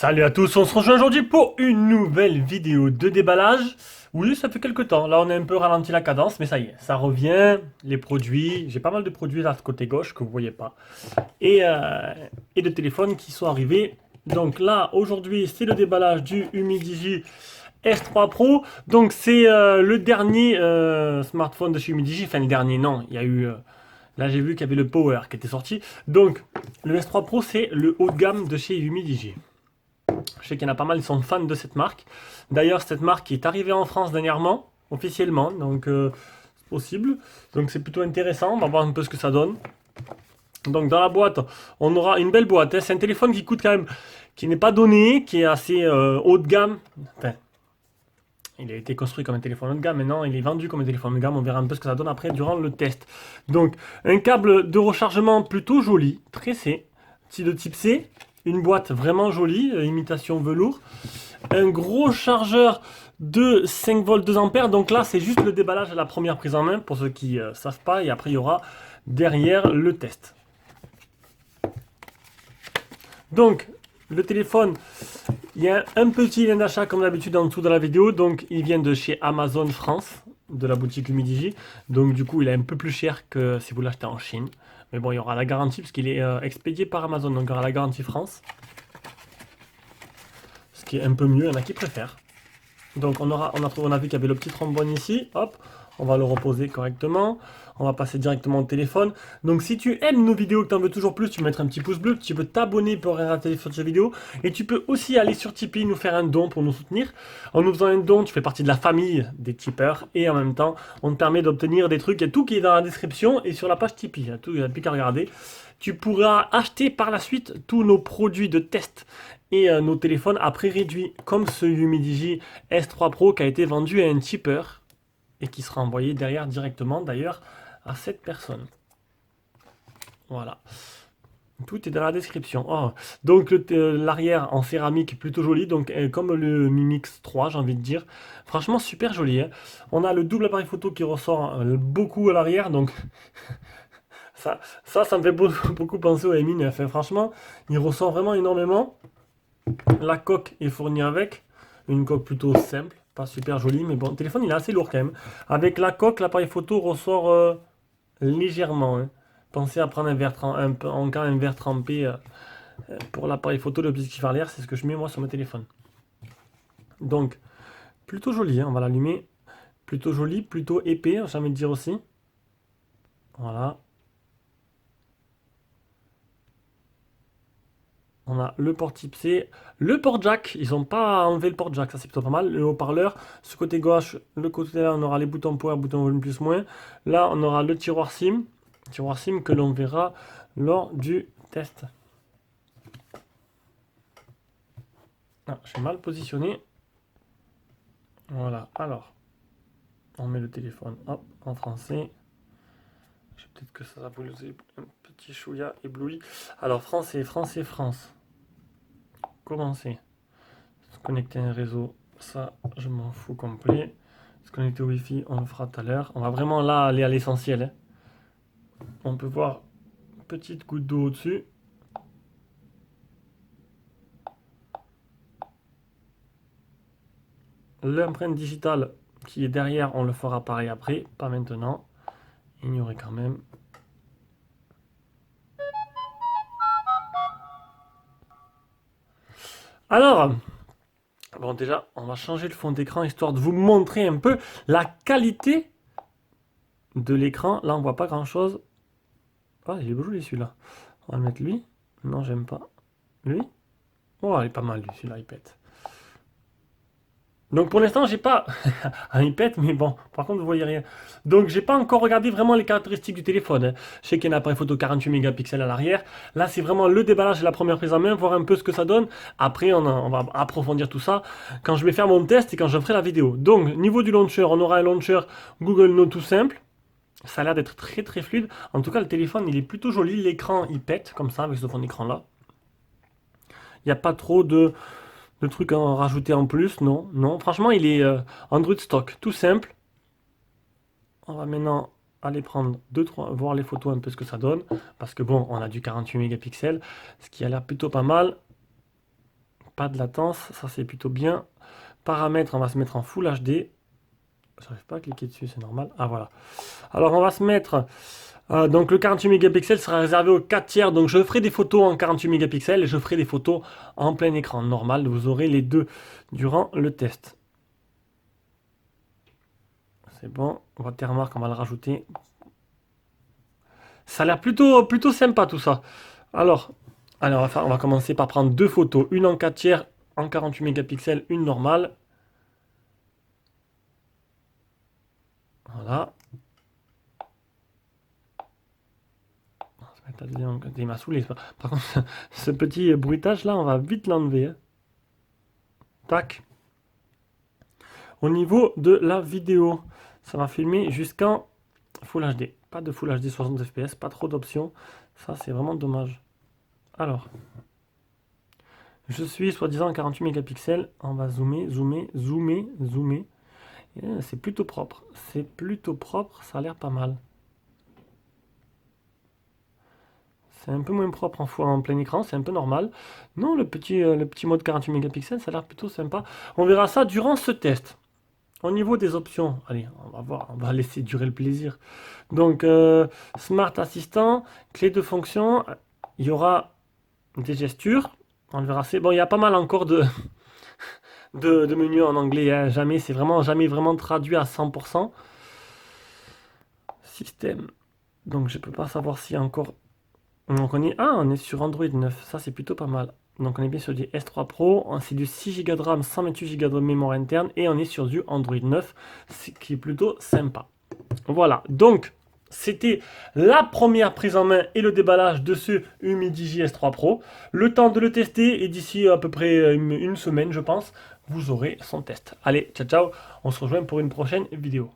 Salut à tous, on se rejoint aujourd'hui pour une nouvelle vidéo de déballage. Oui, ça fait quelques temps, là on a un peu ralenti la cadence, mais ça y est, ça revient, les produits, j'ai pas mal de produits là, de côté gauche que vous voyez pas, et de téléphones qui sont arrivés. Donc là, aujourd'hui, c'est le déballage du Humidigi S3 Pro, donc c'est le dernier smartphone de chez Humidigi, enfin le dernier non, il y a eu... Là, j'ai vu qu'il y avait le Power qui était sorti. Donc, le S3 Pro, c'est le haut de gamme de chez Humidigi. Je sais qu'il y en a pas mal, ils sont fans de cette marque. D'ailleurs, cette marque est arrivée en France dernièrement, officiellement, donc c'est possible. Donc c'est plutôt intéressant, on va voir un peu ce que ça donne. Donc dans la boîte, on aura une belle boîte. Hein. C'est un téléphone qui coûte quand même, qui n'est pas donné, qui est assez haut de gamme. Enfin, il a été construit comme un téléphone haut de gamme, mais non, il est vendu comme un téléphone haut de gamme. On verra un peu ce que ça donne après durant le test. Donc un câble de rechargement plutôt joli, tressé, de type C. Une boîte vraiment jolie, imitation velours. Un gros chargeur de 5 volts 2 ampères. Donc là, c'est juste le déballage à la première prise en main pour ceux qui ne savent pas. Et après, il y aura derrière le test. Donc, le téléphone, il y a un petit lien d'achat comme d'habitude en dessous de la vidéo. Donc, il vient de chez Amazon France, de la boutique Humidigi. Donc, du coup, il est un peu plus cher que si vous l'achetez en Chine. Mais bon, il y aura la garantie parce qu'il est expédié par Amazon. Donc, il y aura la garantie France. Ce qui est un peu mieux, il y en a qui préfèrent. Donc, on a vu qu'il y avait le petit trombone ici. Hop, on va le reposer correctement. On va passer directement au téléphone. Donc, si tu aimes nos vidéos, que tu en veux toujours plus, tu peux mettre un petit pouce bleu. Tu peux t'abonner pour rien rater les futures vidéos. Et tu peux aussi aller sur Tipeee, nous faire un don pour nous soutenir. En nous faisant un don, tu fais partie de la famille des tipeurs. Et en même temps, on te permet d'obtenir des trucs. Il y a tout qui est dans la description et sur la page Tipeee. Il y a tout, il n'y a plus qu'à regarder. Tu pourras acheter par la suite tous nos produits de test et nos téléphones à prix réduit, comme ce Humidigi S3 Pro qui a été vendu à un tipeur et qui sera envoyé derrière directement d'ailleurs à cette personne. Voilà. Tout est dans la description. Oh. Donc l'arrière en céramique plutôt joli, donc comme le Mi Mix 3 j'ai envie de dire. Franchement super joli. Hein. On a le double appareil photo qui ressort beaucoup à l'arrière, donc ça me fait beaucoup penser au Mi 9. Hein. Franchement, il ressort vraiment énormément. La coque est fournie avec, une coque plutôt simple, pas super jolie, mais bon, le téléphone il est assez lourd quand même. Avec la coque, l'appareil photo ressort légèrement. Hein. Pensez à prendre un verre trempé pour l'appareil photo, l'objectif arrière, c'est ce que je mets moi sur mon téléphone. Donc, plutôt joli, hein, on va l'allumer. Plutôt joli, plutôt épais, j'ai envie de dire aussi. Voilà. On a le port type C, le port jack, ils n'ont pas enlevé le port jack, ça c'est plutôt pas mal. Le haut-parleur, ce côté gauche, le côté là on aura les boutons power, bouton volume plus moins. Là on aura le tiroir SIM que l'on verra lors du test. Ah, je suis mal positionné. Voilà, alors on met le téléphone hop, en français. Peut-être que ça va vous laisser un petit chouïa ébloui. Alors français, français, France. Commencer. Se connecter à un réseau, ça je m'en fous complet. Se connecter au Wi-Fi, on le fera tout à l'heure. On va vraiment là aller à l'essentiel. Hein. On peut voir une petite goutte d'eau au-dessus. L'empreinte digitale qui est derrière, on le fera pareil après, pas maintenant. Ignorez quand même. Alors, bon déjà, on va changer le fond d'écran histoire de vous montrer un peu la qualité de l'écran. Là, on voit pas grand chose. Ah, il est joli celui-là. On va mettre lui. Non, j'aime pas. Lui. Oh, il est pas mal lui, celui-là, il pète. Donc pour l'instant, j'ai pas un iPad, mais bon, par contre, vous voyez rien. Donc j'ai pas encore regardé vraiment les caractéristiques du téléphone. Hein. Je sais qu'il y a un appareil photo 48 mégapixels à l'arrière. Là, c'est vraiment le déballage et la première prise en main, voir un peu ce que ça donne. Après, on va approfondir tout ça quand je vais faire mon test et quand je ferai la vidéo. Donc, niveau du launcher, on aura un launcher Google No tout simple. Ça a l'air d'être très très fluide. En tout cas, le téléphone, il est plutôt joli. L'écran, il pète comme ça avec ce fond d'écran là. Il n'y a pas trop de trucs à en rajouter en plus. Non, non. Franchement, il est Android stock. Tout simple. On va maintenant aller prendre 2-3, voir les photos un peu ce que ça donne. Parce que bon, on a du 48 mégapixels. Ce qui a l'air plutôt pas mal. Pas de latence. Ça, c'est plutôt bien. Paramètres, on va se mettre en Full HD. J'arrive pas à cliquer dessus, c'est normal. Ah voilà. Alors on va se mettre... donc le 48 mégapixels sera réservé aux 4 tiers. Donc je ferai des photos en 48 mégapixels et je ferai des photos en plein écran normal. Vous aurez les deux durant le test. C'est bon. Watermark, on va le rajouter. Ça a l'air plutôt sympa tout ça. Alors, allez, on va commencer par prendre deux photos. Une en 4 tiers, en 48 mégapixels, une normale. Voilà. Il m'a saoulé. Par contre, ce petit bruitage là, on va vite l'enlever. Hein. Tac. Au niveau de la vidéo, ça va filmer jusqu'en Full HD. Pas de Full HD 60 fps, pas trop d'options. Ça, c'est vraiment dommage. Alors, je suis soi-disant en 48 mégapixels. On va zoomer, zoomer, zoomer, zoomer. C'est plutôt propre. C'est plutôt propre, ça a l'air pas mal. C'est un peu moins propre en plein écran, c'est un peu normal. Non, le petit mode 48 mégapixels, ça a l'air plutôt sympa. On verra ça durant ce test. Au niveau des options, allez, on va voir, on va laisser durer le plaisir. Donc, Smart Assistant, clé de fonction, il y aura des gestures. On verra, c'est bon, il y a pas mal encore de menus en anglais. Hein, jamais vraiment traduit à 100%. Système. Donc, je peux pas savoir s'il y a encore. Donc on est sur Android 9, ça c'est plutôt pas mal. Donc on est bien sur du S3 Pro, c'est du 6 Go de RAM, 128 Go de mémoire interne et on est sur du Android 9, ce qui est plutôt sympa. Voilà, donc c'était la première prise en main et le déballage de ce Humidigi S3 Pro. Le temps de le tester et d'ici à peu près une semaine je pense, vous aurez son test. Allez, ciao ciao, on se rejoint pour une prochaine vidéo.